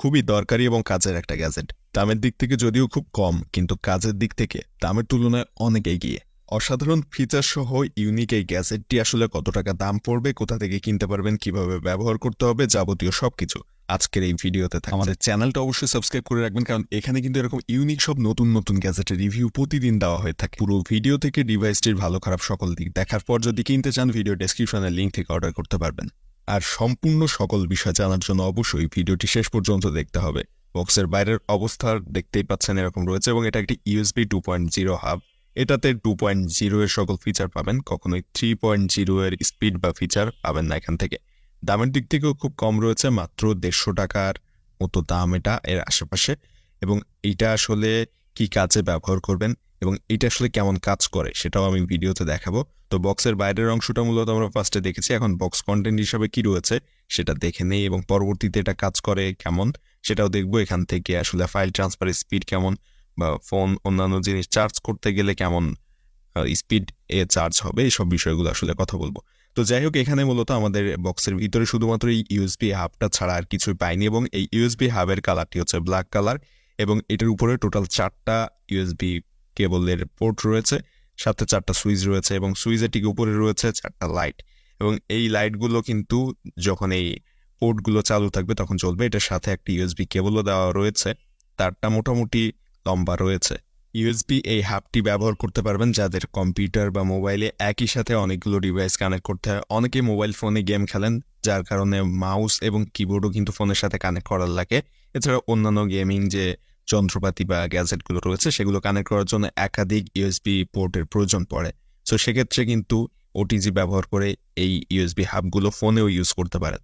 খুবই দরকারি এবং কাজের একটা গ্যাজেট। দামের দিক থেকে যদিও খুব কম, কিন্তু কাজের দিক থেকে দামের তুলনায় অনেক এগিয়ে। অসাধারণ ফিচার সহ ইউনিক এই গ্যাজেটটি আসলে কত টাকা দাম পড়বে, কোথা থেকে কিনতে পারবেন, কিভাবে ব্যবহার করতে হবে, যাবতীয় সবকিছু আজকের এই ভিডিওতে থাকছে। আমাদের চ্যানেলটা অবশ্যই সাবস্ক্রাইব করে রাখবেন, কারণ এখানে কিন্তু এরকম ইউনিক সব নতুন নতুন গ্যাজেটের রিভিউ প্রতিদিন দেওয়া হয়ে থাকে। পুরো ভিডিও থেকে ডিভাইসটির ভালো খারাপ সকল দিক দেখার পর যদি কিনতে চান, ভিডিও ডেসক্রিপশনের লিঙ্ক থেকে অর্ডার করতে পারবেন। আর সম্পূর্ণ সকল বিষয় জানার জন্য অবশ্যই ভিডিওটি শেষ পর্যন্ত দেখতে হবে। বক্সের বাইরের অবস্থা দেখতেই পাচ্ছেন এরকম রয়েছে, এবং এটা একটি USB 2.0 হাব। এটাতে 2.0 এর সকল ফিচার পাবেন, কখনোই 3.0 এর স্পিড বা ফিচার পাবেন না এখান থেকে। দামের দিক থেকেও খুব কম রয়েছে, মাত্র 150 টাকার মতো দাম এটা, এর আশেপাশে। এবং এইটা আসলে কি কাজে ব্যবহার করবেন এবং এটা আসলে কেমন কাজ করে সেটাও আমি ভিডিওতে দেখাবো। তো বক্সের বাইরের অংশটা মূলত আমরা ফার্স্টে দেখেছি, এখন বক্স কন্টেন্ট হিসাবে কি রয়েছে সেটা দেখে নেই, এবং পরবর্তীতে এটা কাজ করে কেমন সেটাও দেখবো। এখান থেকে আসলে ফাইল ট্রান্সফার স্পিড কেমন, বা ফোন অন্যান্য জিনিস চার্জ করতে গেলে কেমন স্পিড এ চার্জ হবে, এইসব বিষয়গুলো আসলে কথা বলবো। তো যাই হোক, এখানে মূলত আমাদের বক্সের ভিতরে শুধুমাত্র এই ইউএসবি হাবটা ছাড়া আর কিছুই পাইনি, এবং এই ইউএসবি হাবের কালারটি হচ্ছে ব্ল্যাক কালার, এবং এটার উপরে টোটাল 4টা ইউএসবি কেবলের পোর্ট রয়েছে, সাথে 4টা সুইচ রয়েছে, এবং সুইচের ঠিক উপরে রয়েছে 4টা লাইট। এবং এই লাইটগুলো কিন্তু যখন এই পোর্টগুলো চালু থাকবে তখন চলবে। এটার সাথে একটা ইউএসবি কেবলও দেওয়া রয়েছে, তারটা মোটামুটি লম্বা রয়েছে। ইউএসবি এই হাবটি ব্যবহার করতে পারবেন যাদের কম্পিউটার বা মোবাইলে একই সাথে অনেকগুলো ডিভাইস কানেক্ট করতে হয়। অনেকে মোবাইল ফোনে গেম খেলেন, যার কারণে মাউস এবং কিবোর্ডও কিন্তু ফোনের সাথে কানেক্ট করার লাগে। এছাড়া অন্যান্য গেমিং যে যন্ত্রপাতি বা গ্যাজেটগুলো রয়েছে সেগুলো কানেক্ট করার জন্য একাধিক ইউএসবি পোর্টের প্রয়োজন পড়ে। সো সেক্ষেত্রে কিন্তু ওটিজি ব্যবহার করে এই ইউএসবি হাবগুলো ফোনেও ইউজ করতে পারেন।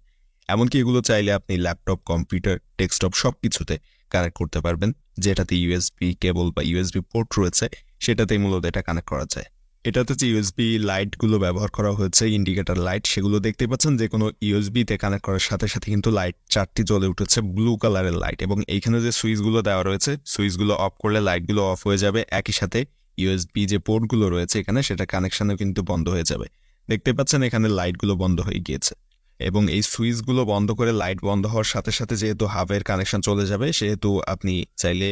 এমনকি এগুলো চাইলে আপনি ল্যাপটপ, কম্পিউটার, ডেস্কটপ সব কিছুতে কানেক্ট করতে পারবেন। যেটাতে ইউএসবি কেবল বা ইউএসবি পোর্ট রয়েছে সেটাতেই মূলত এটা কানেক্ট করা যায়। এটাতে যে ইউএসবি লাইটগুলো ব্যবহার করা হয়েছে, ইন্ডিকেটর লাইট, সেগুলো দেখতে পাচ্ছেন যে কোনো ইউএসবিতে কানেক্ট করার সাথে সাথে কিন্তু লাইট 4টি জ্বলে উঠেছে, ব্লু কালারের লাইট। এবং এইখানে যে সুইচগুলো দেওয়া রয়েছে, সুইচগুলো অফ করলে লাইটগুলো অফ হয়ে যাবে, একই সাথে ইউএসবি যে পোর্টগুলো রয়েছে এখানে সেটা কানেকশনও কিন্তু বন্ধ হয়ে যাবে। দেখতে পাচ্ছেন এখানে লাইটগুলো বন্ধ হয়ে গিয়েছে, এবং এই সুইচগুলো বন্ধ করে লাইট বন্ধ হওয়ার সাথে সাথে যেহেতু হাবের কানেকশন চলে যাবে, সেহেতু আপনি চাইলে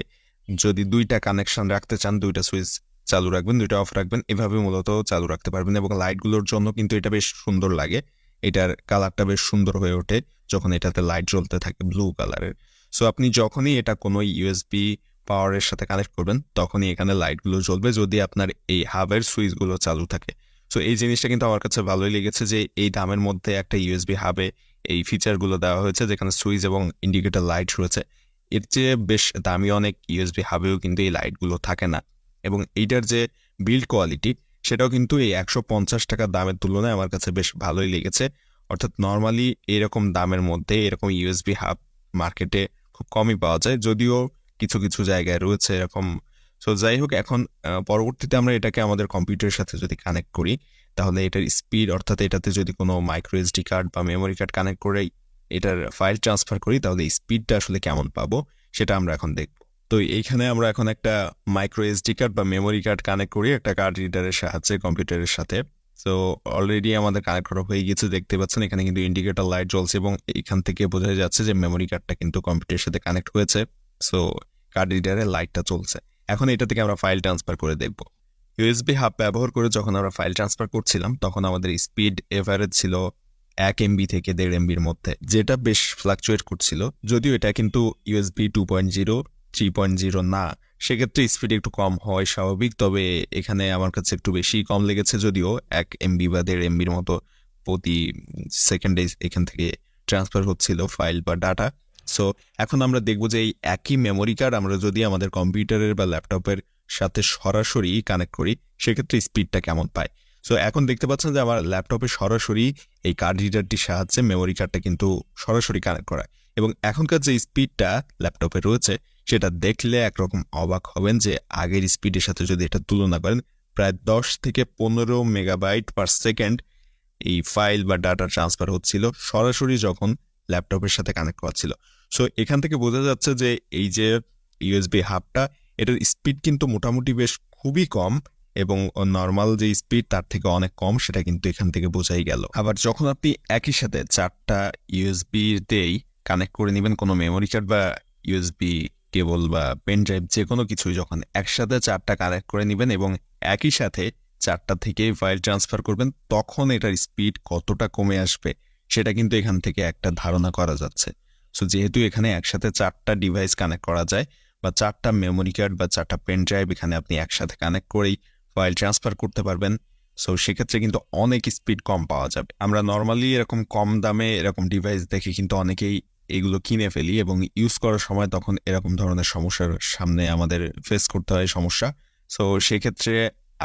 যদি 2টা কানেকশন রাখতে চান, 2টা সুইচ চালু রাখবেন, 2টা অফ রাখবেন, এভাবে মূলত চালু রাখতে পারবেন। এবং লাইটগুলোর জন্য কিন্তু এটা বেশ সুন্দর লাগে, এটার কালারটা বেশ সুন্দর হয়ে ওঠে যখন এটাতে লাইট জ্বলতে থাকে ব্লু কালারের। সো আপনি যখনই এটা কোনো ইউএসবি পাওয়ারের সাথে কানেক্ট করবেন তখনই এখানে লাইটগুলো জ্বলবে, যদি আপনার এই হাবের সুইচগুলো চালু থাকে। সো এই জিনিসটা কিন্তু আমার কাছে ভালোই লেগেছে যে এই দামের মধ্যে একটা ইউএসবি হাবে এই ফিচারগুলো দেওয়া হয়েছে, যেখানে সুইচ এবং ইন্ডিকেটর লাইট রয়েছে। এর চেয়ে বেশ দামি অনেক ইউএসবি হাবেও কিন্তু এই লাইটগুলো থাকে না। এবং এইটার যে বিল্ড কোয়ালিটি সেটাও কিন্তু এই 150 টাকার দামের তুলনায় আমার কাছে বেশ ভালোই লেগেছে। অর্থাৎ নর্মালি এরকম দামের মধ্যে এরকম ইউএসবি হাব মার্কেটে খুব কমই পাওয়া যায়, যদিও কিছু কিছু জায়গায় রয়েছে এরকম। সো যাই হোক, এখন পরবর্তীতে আমরা এটাকে আমাদের কম্পিউটারের সাথে যদি কানেক্ট করি, তাহলে এটার স্পিড, অর্থাৎ এটাতে যদি কোনো মাইক্রো এসডি কার্ড বা মেমোরি কার্ড কানেক্ট করে এটার ফাইল ট্রান্সফার করি, তাহলে স্পিডটা আসলে কেমন পাবো সেটা আমরা এখন দেখব। তো এইখানে আমরা এখন একটা মাইক্রো এসডি কার্ড বা মেমোরি কার্ড কানেক্ট করি একটা কার্ড রিডারের সাহায্যে কম্পিউটারের সাথে। সো অলরেডি আমাদের কানেক্ট করা হয়ে গেছে, দেখতে পাচ্ছেন এখানে কিন্তু ইন্ডিকেটর লাইট জ্বলছে, এবং এখান থেকে বোঝা যাচ্ছে যে মেমোরি কার্ডটা কিন্তু কম্পিউটারের সাথে কানেক্ট হয়েছে। সো কার্ড রিডারের লাইটটা চলছে। এখন এটা থেকে আমরা ফাইল ট্রান্সফার করে দেখব। ইউএসবি হাব ব্যবহার করে যখন আমরা ফাইল ট্রান্সফার করছিলাম তখন আমাদের স্পিড এভারেজ ছিল 1 MB থেকে 1.5 MBর মধ্যে, যেটা বেশ ফ্লাকচুয়েট করছিল। যদিও এটা কিন্তু ইউএসবি 2.0 3.0 না, সেক্ষেত্রে স্পিড একটু কম হয় স্বাভাবিক। তবে এখানে আমার কাছে একটু বেশি কম লেগেছে, যদিও 1 MB বা 1.5 MBর মতো প্রতি সেকেন্ডে এখান থেকে ট্রান্সফার হচ্ছিল ফাইল বা ডাটা। সো এখন আমরা দেখব যে এই একই মেমোরি কার্ড আমরা যদি আমাদের কম্পিউটারের বা ল্যাপটপের সাথে সরাসরি কানেক্ট করি, সেক্ষেত্রে স্পিডটা কেমন পায়। সো এখন দেখতে পাচ্ছেন যে আমার ল্যাপটপে সরাসরি এই কার্ড রিডারটির সাহায্যে মেমোরি কার্ডটা কিন্তু সরাসরি কানেক্ট করা, এবং এখনকার যে স্পিডটা ল্যাপটপে রয়েছে সেটা দেখলে একরকম অবাক হবেন যে আগের স্পিডের সাথে যদি এটা তুলনা করেন, প্রায় 10 থেকে 15 মেগাবাইট পার সেকেন্ড এই ফাইল বা ডাটা ট্রান্সফার হচ্ছিল সরাসরি যখন ল্যাপটপের সাথে কানেক্ট করা ছিল। সো এখান থেকে বোঝা যাচ্ছে যে এই যে ইউএসবি হাবটা, এটার স্পিড কিন্তু মোটামুটি বেশ খুবই কম, এবং নর্মাল যে স্পিড তার থেকে অনেক কম, সেটা কিন্তু এখান থেকে বোঝাই গেল। আবার যখন আপনি একই সাথে 4টা ইউএসবিতেই কানেক্ট করে নেবেন কোনো মেমোরি কার্ড বা ইউএসবি কেবল বা পেন ড্রাইভ যে কোনো কিছুই যখন একসাথে 4টা কানেক্ট করে নেবেন এবং একই সাথে 4টা থেকেই ফাইল ট্রান্সফার করবেন, তখন এটার স্পিড কতটা কমে আসবে সেটা কিন্তু এখান থেকে একটা ধারণা করা যাচ্ছে। সো যেহেতু এখানে একসাথে 4টা ডিভাইস কানেক্ট করা যায় বা 4টা মেমোরি কার্ড বা 4টা পেন ড্রাইভ এখানে আপনি একসাথে কানেক্ট করেই ফাইল ট্রান্সফার করতে পারবেন, সো সেক্ষেত্রে কিন্তু অনেক স্পিড কম পাওয়া যাবে। আমরা নর্মালি এরকম কম দামে এরকম ডিভাইস দেখে কিন্তু অনেকেই এগুলো কিনে ফেলি এবং ইউজ করার সময় তখন এরকম ধরনের সমস্যার সামনে আমাদের ফেস করতে হয় সমস্যা। সো সেক্ষেত্রে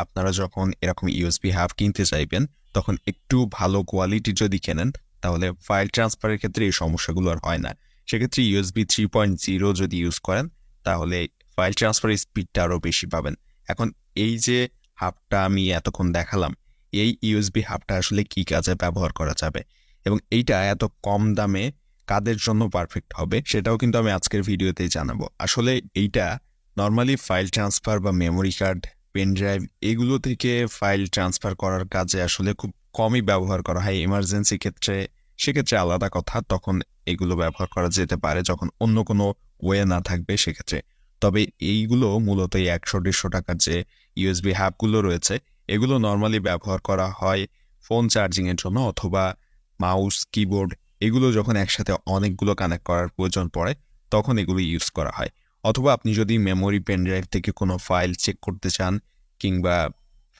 আপনারা যখন এরকম ইউএসবি হাব কিনতে চাইবেন তখন একটু ভালো কোয়ালিটি যদি কেনেন তাহলে ফাইল ট্রান্সফারের ক্ষেত্রে এই সমস্যাগুলো আর হয় না। সেক্ষেত্রে ইউএসবি 3.0 যদি ইউজ করেন তাহলে ফাইল ট্রান্সফারের স্পিডটা আরও বেশি পাবেন। এখন এই যে হাবটা আমি এতক্ষণ দেখালাম, এই ইউএসবি হাবটা আসলে কি কাজে ব্যবহার করা যাবে এবং এইটা এত কম দামে কাদের জন্য পারফেক্ট হবে সেটাও কিন্তু আমি আজকের ভিডিওতেই জানাবো। আসলে এইটা নর্মালি ফাইল ট্রান্সফার বা মেমোরি কার্ড, পেন ড্রাইভ এগুলো থেকে ফাইল ট্রান্সফার করার কাজে আসলে খুব কমই ব্যবহার করা হয়। ইমার্জেন্সি ক্ষেত্রে সেক্ষেত্রে আলাদা কথা, তখন এগুলো ব্যবহার করা যেতে পারে যখন অন্য কোনো ওয়ে না থাকবে সেক্ষেত্রে। তবে এইগুলো মূলত এই 100-150 টাকার যে ইউএসবি হাবগুলো রয়েছে এগুলো নর্মালি ব্যবহার করা হয় ফোন চার্জিংয়ের জন্য অথবা মাউস, কিবোর্ড এগুলো যখন একসাথে অনেকগুলো কানেক্ট করার প্রয়োজন পড়ে তখন এগুলো ইউজ করা হয়। অথবা আপনি যদি মেমোরি পেন ড্রাইভ থেকে কোনো ফাইল চেক করতে চান কিংবা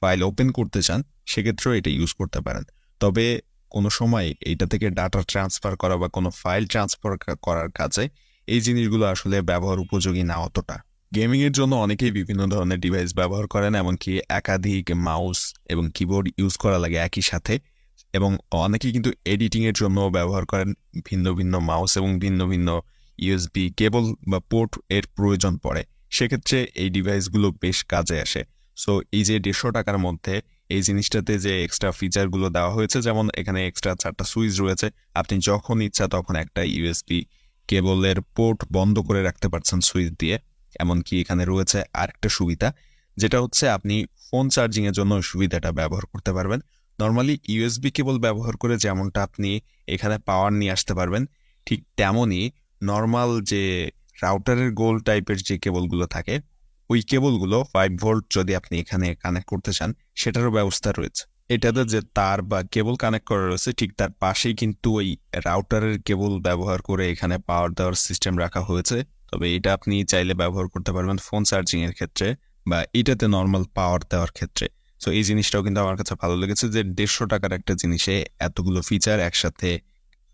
ফাইল ওপেন করতে চান সেক্ষেত্রেও এটা ইউজ করতে পারেন। তবে কোনো সময় এইটা থেকে ডাটা ট্রান্সফার করা বা কোনো ফাইল ট্রান্সফার করার কাজে এই জিনিসগুলো আসলে ব্যবহার উপযোগী না অতটা। গেমিংয়ের জন্য অনেকেই বিভিন্ন ধরনের ডিভাইস ব্যবহার করেন, এমনকি একাধিক মাউস এবং কিবোর্ড ইউজ করা লাগে একই সাথে, এবং অনেকেই কিন্তু এডিটিংয়ের জন্য ব্যবহার করেন ভিন্ন ভিন্ন মাউস এবং ভিন্ন ভিন্ন ইউএসবি কেবল বা পোর্ট এর প্রয়োজন পড়ে। সেক্ষেত্রে এই ডিভাইসগুলো বেশ কাজে আসে। সো এই যে 150 টাকার মধ্যে এই জিনিসটাতে যে এক্সট্রা ফিচারগুলো দেওয়া হয়েছে, যেমন এখানে এক্সট্রা 4টা সুইচ রয়েছে, আপনি যখন ইচ্ছা তখন একটা ইউএসবি কেবলের পোর্ট বন্ধ করে রাখতে পারছেন সুইচ দিয়ে। এমনকি এখানে রয়েছে আরেকটা সুবিধা, যেটা হচ্ছে আপনি ফোন চার্জিংয়ের জন্য সুবিধাটা ব্যবহার করতে পারবেন। নর্মালি ইউএসবি কেবল ব্যবহার করে যেমনটা আপনি এখানে পাওয়ার নিয়ে আসতে পারবেন, ঠিক তেমনই নর্মাল যে রাউটারের গোল টাইপের যে কেবলগুলো থাকে ওই কেবলগুলো 5 ভোল্ট যদি আপনি এখানে কানেক্ট করতে চান সেটারও ব্যবস্থা রয়েছে। এটাতে যে তার বা কেবল কানেক্ট করা রয়েছে ঠিক তার পাশেই কিন্তু ওই রাউটারের কেবল ব্যবহার করে এখানে পাওয়ার দেওয়ার সিস্টেম রাখা হয়েছে। তবে এটা আপনি চাইলে ব্যবহার করতে পারবেন ফোন চার্জিং এর ক্ষেত্রে বা এটাতে নর্মাল পাওয়ার দেওয়ার ক্ষেত্রে। সো এই জিনিসটাও কিন্তু আমার কাছে ভালো লেগেছে যে 150 টাকার একটা জিনিসে এতগুলো ফিচার একসাথে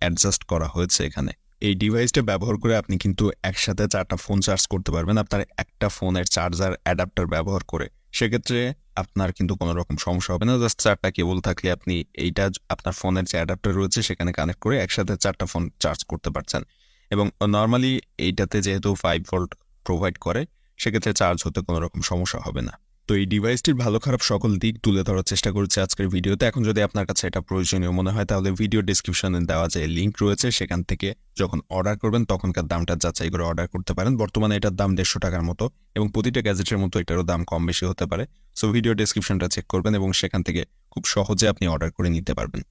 অ্যাডজাস্ট করা হয়েছে এখানে। এই ডিভাইসটা ব্যবহার করে আপনি কিন্তু একসাথে 4টা ফোন চার্জ করতে পারবেন আপনার একটা ফোনের চার্জার অ্যাডাপ্টার ব্যবহার করে। সেক্ষেত্রে আপনার কিন্তু কোনো রকম সমস্যা হবে না। জাস্ট 4টা কেবল থাকলে আপনি এইটা আপনার ফোনের যে অ্যাডাপ্টার রয়েছে সেখানে কানেক্ট করে একসাথে 4টা ফোন চার্জ করতে পারছেন। এবং নর্মালি এইটাতে যেহেতু 5 ভোল্ট প্রোভাইড করে সেক্ষেত্রে চার্জ হতে কোনো রকম সমস্যা হবে না। তো এই ডিভাইসটির ভালো খারাপ সকল দিক তুলে ধরার চেষ্টা করেছি আজকের ভিডিওতে। এখন যদি আপনার কাছে এটা প্রয়োজনীয় মনে হয় তাহলে ভিডিও ডেসক্রিপশনে দেওয়া যে লিঙ্ক রয়েছে সেখান থেকে যখন অর্ডার করবেন তখনকার দামটা যাচাই করে অর্ডার করতে পারেন। বর্তমানে এটার দাম 150 টাকার মতো এবং প্রতিটা গ্যাজেটের মতো এটারও দাম কম বেশি হতে পারে। সো ভিডিও ডেসক্রিপশনটা চেক করবেন এবং সেখান থেকে খুব সহজে আপনি অর্ডার করে নিতে পারবেন।